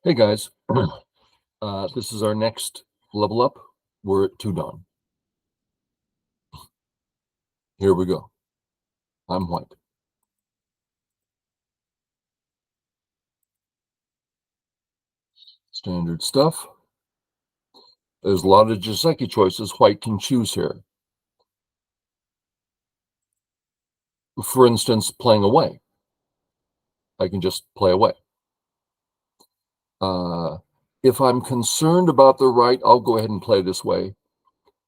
Hey guys, this is our next level up. We're at 2 Dawn. Here we go. I'm white. Standard stuff. There's a lot of Joseki choices white can choose here. For instance, playing away. I can just play away. If I'm concerned about the right, I'll go ahead and play this way.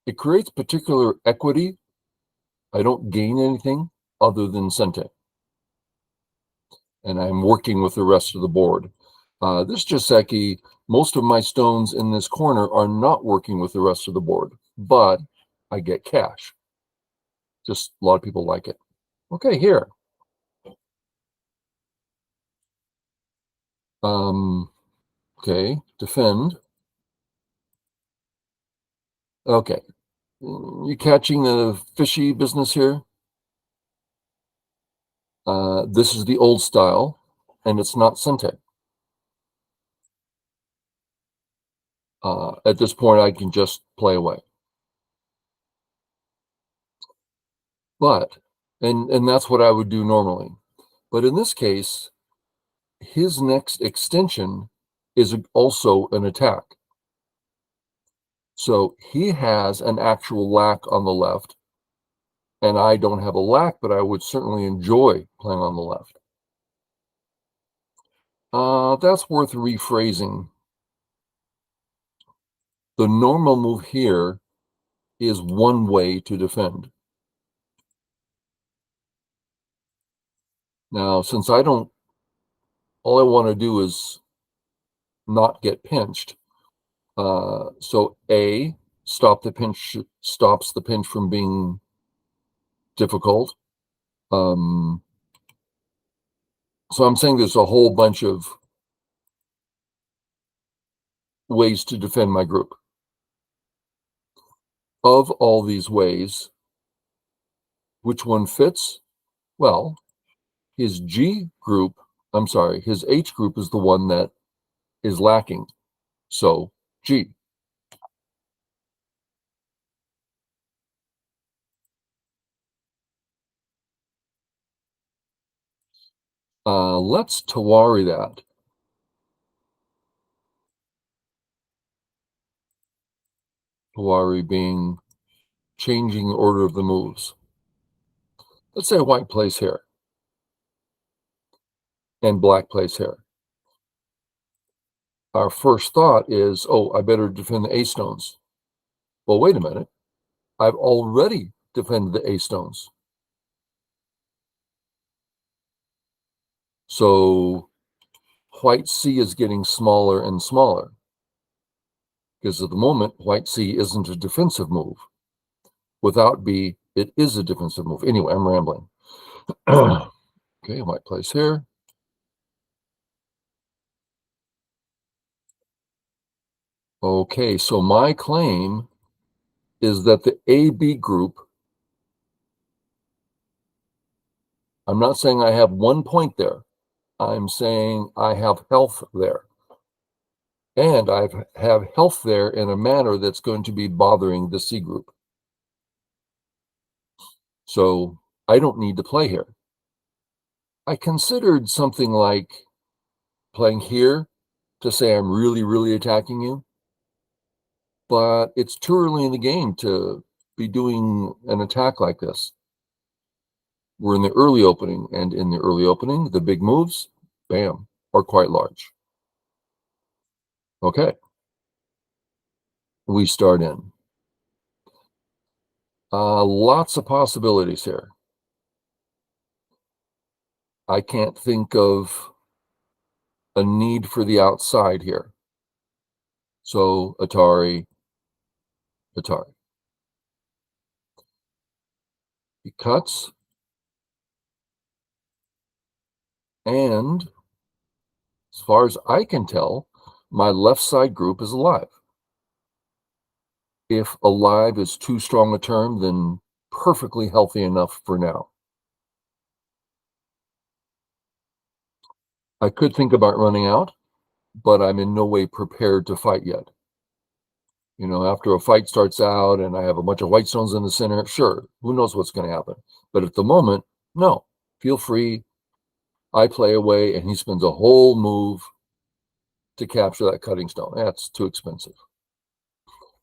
It creates particular equity. I don't gain anything other than Sente. And I'm working with the rest of the board. This Joseki, most of my stones in this corner are not working with the rest of the board, but I get cash. Just a lot of people like it. Okay, here. Okay, defend. Okay. You catching the fishy business here? This is the old style, and it's not Sente. At this point, I can just play away. But, and that's what I would do normally. But in this case, his next extension is also an attack. So he has an actual lack on the left, and I don't have a lack, but I would certainly enjoy playing on the left. That's worth rephrasing. The normal move here is one way to defend. Now, since I don't, all I want to do is not get pinched. So A, stop the pinch, stops the pinch from being difficult. So I'm saying there's a whole bunch of ways to defend my group. Of all these ways, which one fits? Well, his G group, I'm sorry, his H group is the one that is lacking. So G. Let's Tawari that. Tawari being changing the order of the moves. Let's say white plays here and black plays here. Our first thought is, oh, I better defend the A stones. Well, wait a minute. I've already defended the A stones. So white C is getting smaller and smaller because at the moment, white C isn't a defensive move. Without B, it is a defensive move. Anyway, I'm rambling. Okay, white plays here. Okay, so my claim is that the AB group, I'm not saying I have 1 point there. I'm saying I have health there. And I have health there in a manner that's going to be bothering the C group. So I don't need to play here. I considered something like playing here to say I'm really, really attacking you. But it's too early in the game to be doing an attack like this. We're in the early opening, and in the early opening, the big moves, bam, are quite large. Okay. We start in. Lots of possibilities here. I can't think of a need for the outside here. So Atari. He cuts. And as far as I can tell, my left side group is alive. If alive is too strong a term, then perfectly healthy enough for now. I could think about running out. but I'm in no way prepared to fight yet. You know, after a fight starts out and I have a bunch of white stones in the center, sure, who knows what's going to happen. But at the moment, no, feel free. I play away, and he spends a whole move to capture that cutting stone. That's too expensive.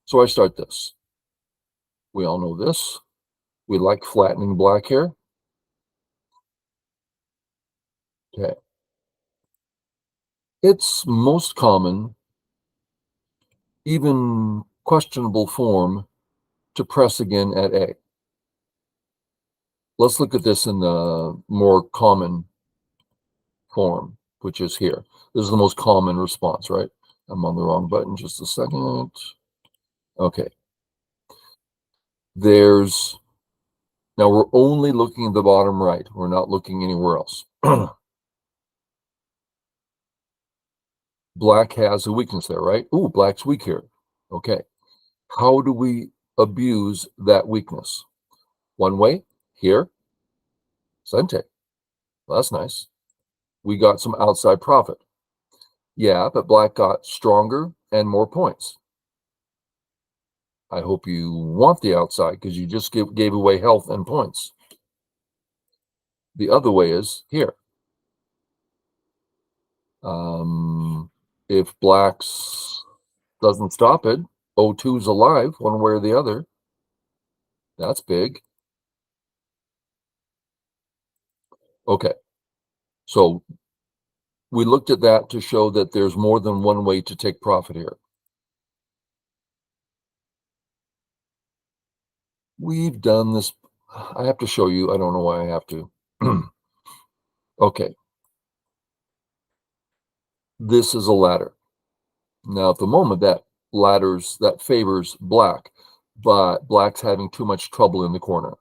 So I start this. We all know this. We like flattening black here. Okay. It's most common, even questionable form, to press again at A. Let's look at this in the more common form, which is here. This is the most common response, right? I'm on the wrong button. Just a second. Okay. There's Now we're only looking at the bottom right. We're not looking anywhere else. Black has a weakness there, right? Ooh, black's weak here. Okay. How do we abuse that weakness? One way, here, Sente. Well, that's nice. We got some outside profit. Yeah, but black got stronger and more points. I hope you want the outside because you just gave away health and points. The other way is here. If black's doesn't stop it, O2's alive one way or the other. That's big. Okay, so we looked at that to show that there's more than one way to take profit here. We've done this. I have to show you. I don't know why I have to. Okay, this is a ladder. Now, at the moment, that favors black, but black's having too much trouble in the corner.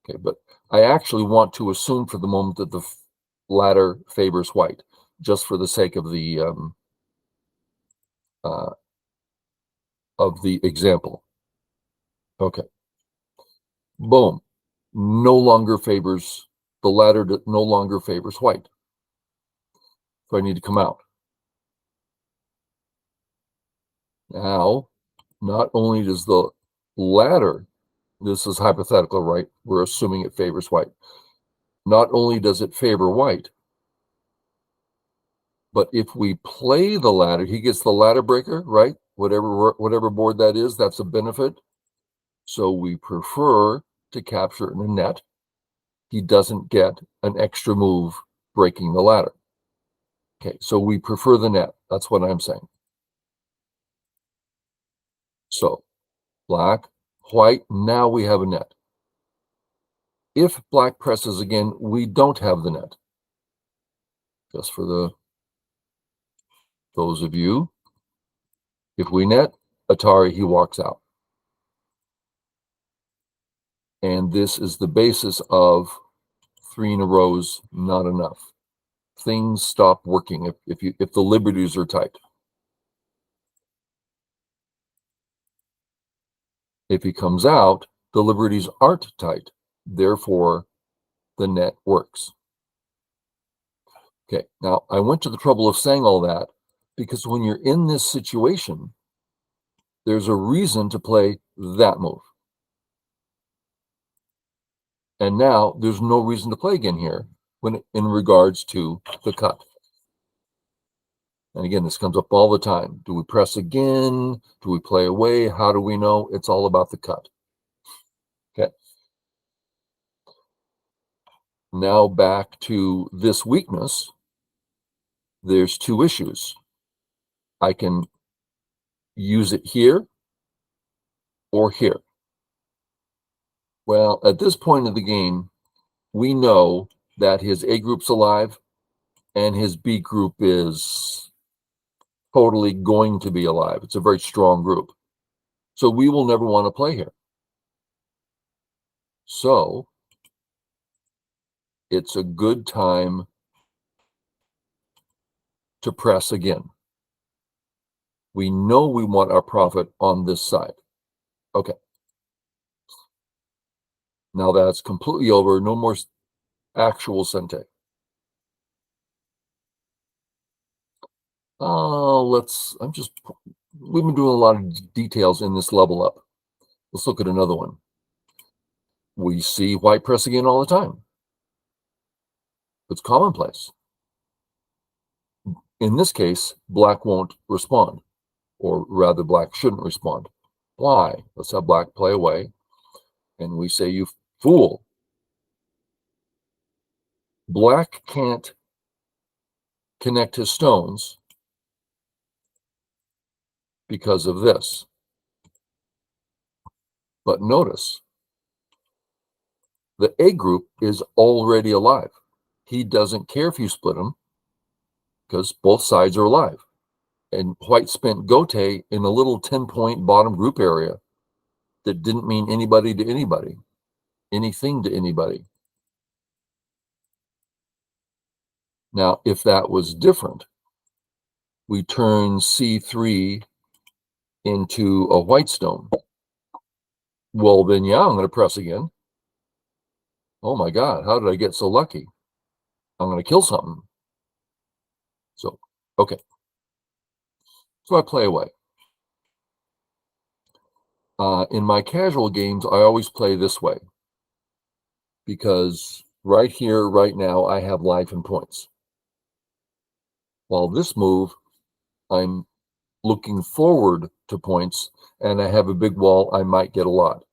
Okay, but I actually want to assume for the moment that the ladder favors white, just for the sake uh, of the example. Okay, boom. No longer favors the ladder. No longer favors white. So I need to come out. Now, not only does the ladder, this is hypothetical, right? We're assuming it favors white. Not only does it favor white, but if we play the ladder, he gets the ladder breaker, right? Whatever board that is, that's a benefit. So we prefer to capture in a net. He doesn't get an extra move breaking the ladder. Okay, so we prefer the net. That's what I'm saying. So black, white, now we have a net. If black presses again, we don't have the net. Just for those of you, if we net, Atari, he walks out. And this is the basis of 3 in a row's not enough. Things stop working if the liberties are tight. If he comes out, the liberties aren't tight. Therefore, the net works. Okay, now I went to the trouble of saying all that because when you're in this situation, there's a reason to play that move. And now there's no reason to play again here when in regards to the cut. And again, this comes up all the time. Do we press again? Do we play away? How do we know? It's all about the cut. Okay. Now back to this weakness. There's 2 issues. I can use it here or here. Well, at this point of the game, we know that his A group's alive and his B group is totally going to be alive. It's a very strong group. So we will never want to play here. So it's a good time to press again. We know we want our profit on this side. Okay. Now that's completely over. No more actual Sente. We've been doing a lot of details in this level up. Let's look at another one. We see white pressing in all the time. It's commonplace. In this case, black won't respond, or rather, black shouldn't respond. Why? Let's have black play away, and we say, you fool. Black can't connect his stones because of this. But notice, the A group is already alive. He doesn't care if you split them because both sides are alive. And white spent Gote in a little 10-point bottom group area that didn't mean anybody to anybody, anything to anybody. Now, if that was different, we turn C3 into a white stone. Well, then, yeah, I'm going to press again. Oh my God, how did I get so lucky? I'm going to kill something. So, okay. So I play away. In my casual games, I always play this way because right here, right now, I have life and points. While this move, I'm looking forward to points, and I have a big wall, I might get a lot.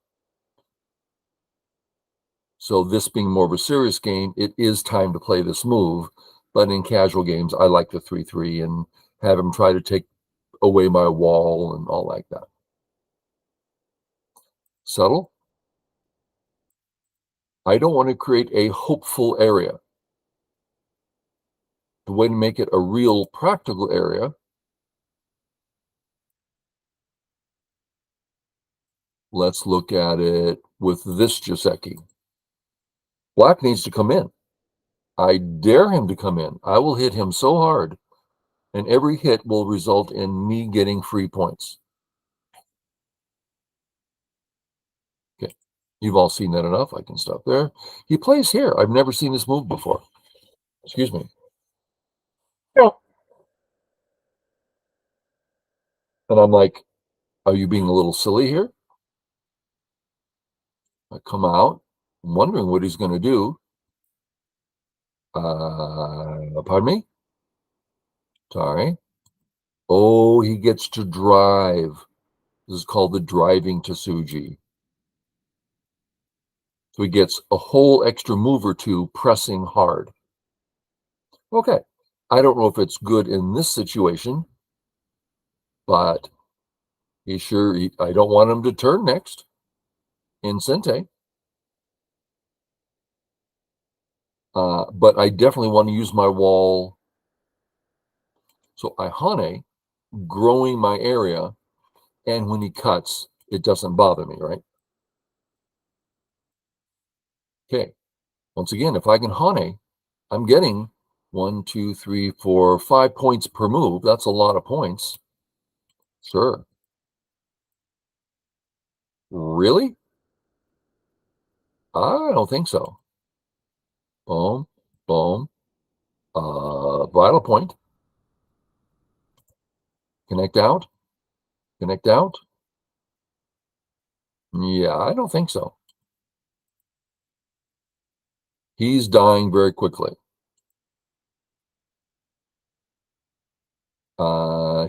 So this being more of a serious game, it is time to play this move. But in casual games, I like the 3-3 and have him try to take away my wall and all like that. Subtle. I don't want to create a hopeful area. The way to make it a real practical area, let's look at it with this Joseki. Black needs to come in. I dare him to come in. I will hit him so hard, and every hit will result in me getting free points. Okay, you've all seen that enough. I can stop there. He plays here. I've never seen this move before. Excuse me. Yeah. And I'm like, are you being a little silly here? I come out, I'm wondering what he's going to do. Pardon me? Sorry. Oh, he gets to drive. This is called the driving Tsuji. So he gets a whole extra move or two pressing hard. Okay. I don't know if it's good in this situation, but I don't want him to turn next in Sente. But I definitely want to use my wall. So I Hane, growing my area, and when he cuts, it doesn't bother me, right? Okay. Once again, if I can Hane, I'm getting 1, 2, 3, 4, 5 points per move. That's a lot of points. Sure. Really? I don't think so. Boom, boom. Vital point. Connect out. Connect out. Yeah, I don't think so. He's dying very quickly.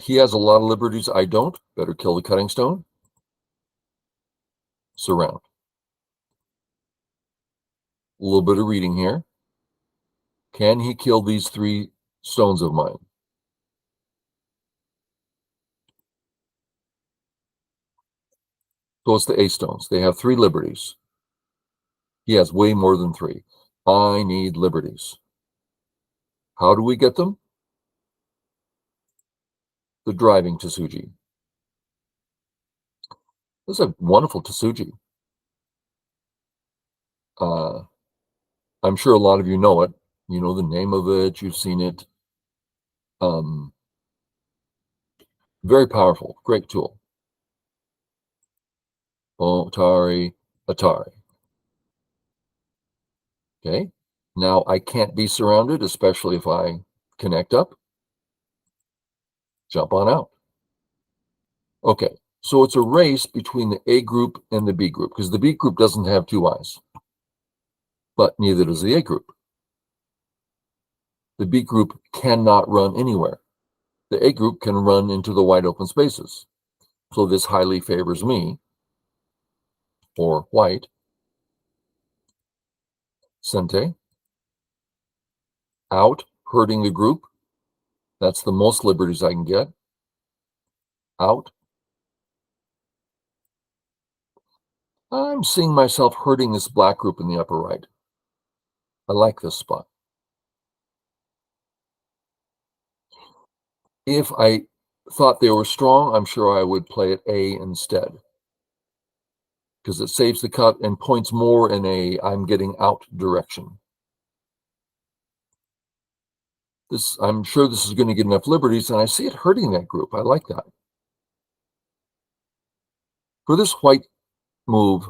He has a lot of liberties. I don't. Better kill the cutting stone. Surround. A little bit of reading here. Can he kill these 3 stones of mine? So it's the A stones. They have 3 liberties. He has way more than 3. I need liberties. How do we get them? The driving Tsuji. This is a wonderful Tsuji. I'm sure a lot of you know it. You know the name of it. You've seen it. Very powerful. Great tool. Atari. Okay. Now I can't be surrounded, especially if I connect up. Jump on out. Okay, so it's a race between the A group and the B group, because the B group doesn't have two eyes, but neither does the A group. The B group cannot run anywhere. The A group can run into the wide open spaces. So this highly favors me, or white. Sente. Out, hurting the group. That's the most liberties I can get. Out. I'm seeing myself hurting this black group in the upper right. I like this spot. If I thought they were strong, I'm sure I would play it A instead, because it saves the cut and points more in a I'm getting out direction. I'm sure this is going to get enough liberties, and I see it hurting that group. I like that. For this white move,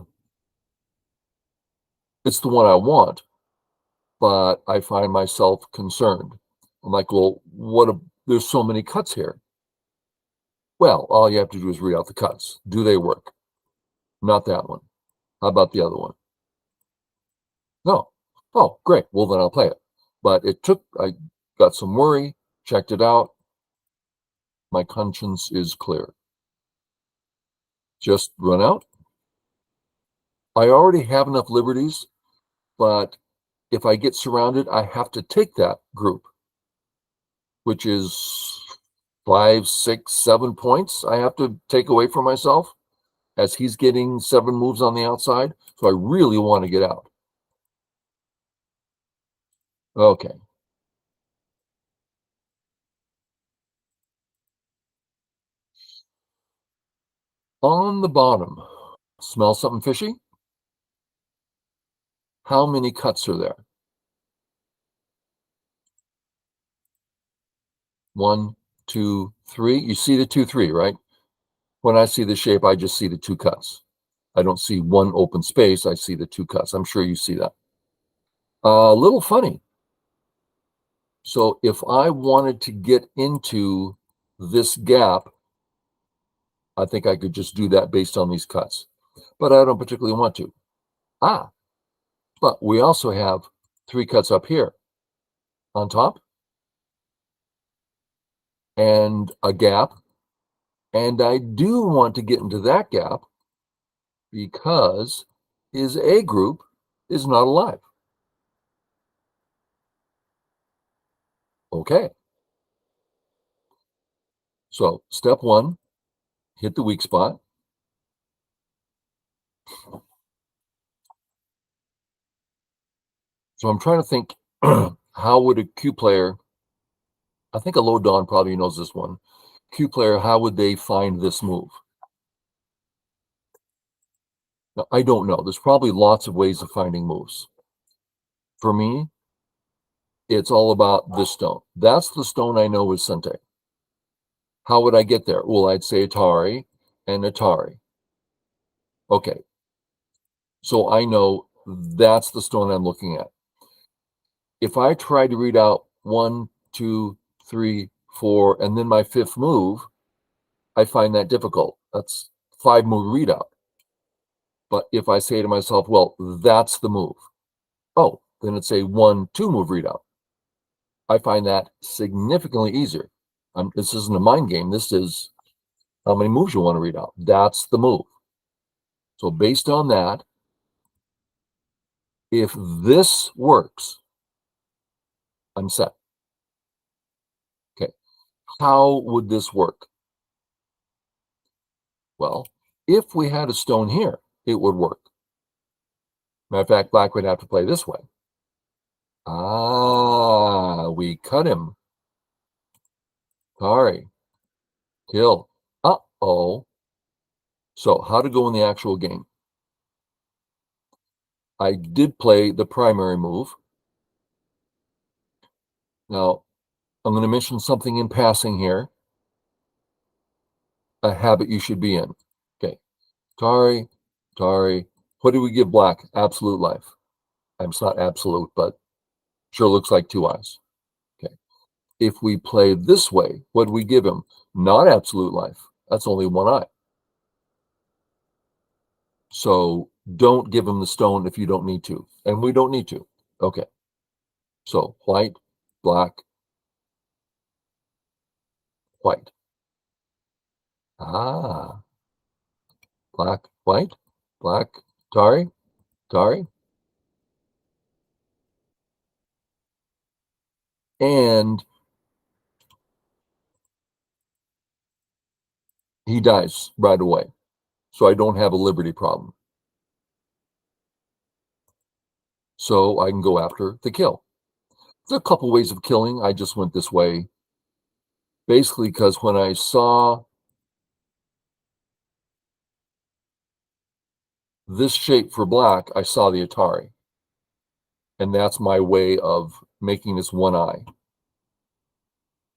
it's the one I want, but I find myself concerned. I'm like, well, there's so many cuts here. Well, all you have to do is read out the cuts. Do they work? Not that one. How about the other one? No. Oh, great. Well, then I'll play it. But I got some worry, checked it out. My conscience is clear. Just run out. I already have enough liberties, but if I get surrounded, I have to take that group, which is 5, 6, 7 points I have to take away from myself as he's getting 7 moves on the outside. So I really want to get out. Okay. On the bottom, smell something fishy? How many cuts are there? 1, 2, 3. You see the 2, 3, right? When I see the shape, I just see the 2 cuts. I don't see one open space. I see the 2 cuts. I'm sure you see that. A little funny. So if I wanted to get into this gap, I think I could just do that based on these cuts. But I don't particularly want to. But we also have 3 cuts up here on top and a gap. And I do want to get into that gap because his A group is not alive. Okay. So step 1, hit the weak spot. So I'm trying to think, how would a Q player, I think a low dawn probably knows this one. Q player, how would they find this move? Now, I don't know. There's probably lots of ways of finding moves. For me, it's all about this stone. That's the stone I know is Sente. How would I get there? Well, I'd say Atari and Atari. Okay. So I know that's the stone I'm looking at. If I try to read out 1, 2, 3, 4, and then my 5th move, I find that difficult. That's 5 move readout. But if I say to myself, well, that's the move. Oh, then it's a 1, 2 move readout. I find that significantly easier. This isn't a mind game. This is how many moves you want to read out. That's the move. So based on that, if this works, I'm set. Okay. How would this work? Well, if we had a stone here, it would work. Matter of fact, black would have to play this way. We cut him. Sorry. Kill. Uh-oh. So how to go in the actual game? I did play the primary move. Now, I'm going to mention something in passing here. A habit you should be in. Okay. Tari. What do we give black? Absolute life. It's not absolute, but sure looks like 2 eyes. Okay. if we play this way, what do we give him? Not absolute life. That's only one eye. So don't give him the stone if you don't need to. And we don't need to. Okay. So white, black, white. Ah, black, white, black, Tari, Tari. And he dies right away. So I don't have a liberty problem. So I can go after the kill. There's a couple ways of killing. I just went this way basically because when I saw this shape for black, I saw the Atari. And that's my way of making this one eye.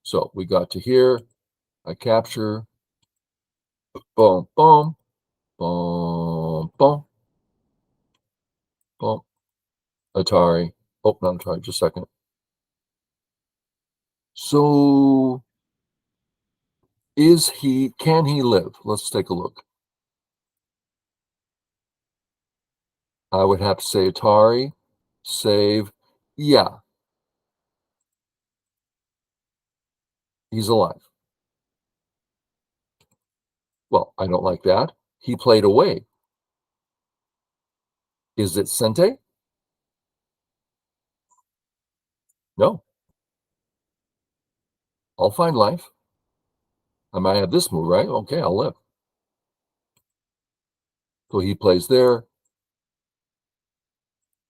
So we got to here. I capture. Boom, boom, boom, boom, boom. Atari. Oh, not Atari, just a second. So can he live? Let's take a look. I would have to say Atari, save. Yeah, he's alive. Well, I don't like that. He played away. Is it Sente? No. I'll find life. I might have this move, right? Okay, I'll live. So he plays there.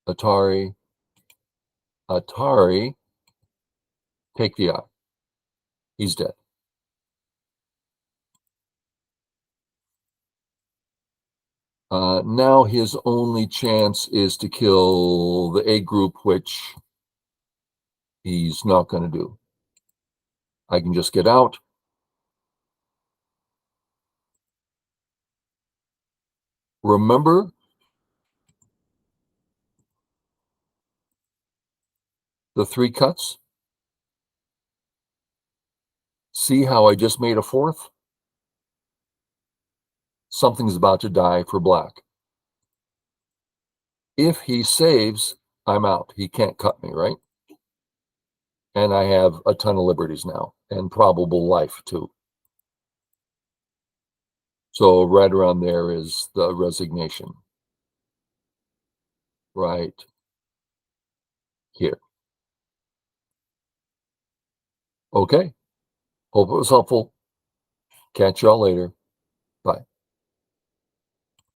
Atari. Atari. Take the eye. He's dead. Now his only chance is to kill the A group, which he's not going to do. I can just get out. Remember the 3 cuts? See how I just made a 4th? Something's about to die for black. If he saves, I'm out. He can't cut me, right? And I have a ton of liberties now and probable life too. So right around there is the resignation. Right here. Okay. Hope it was helpful. Catch y'all later.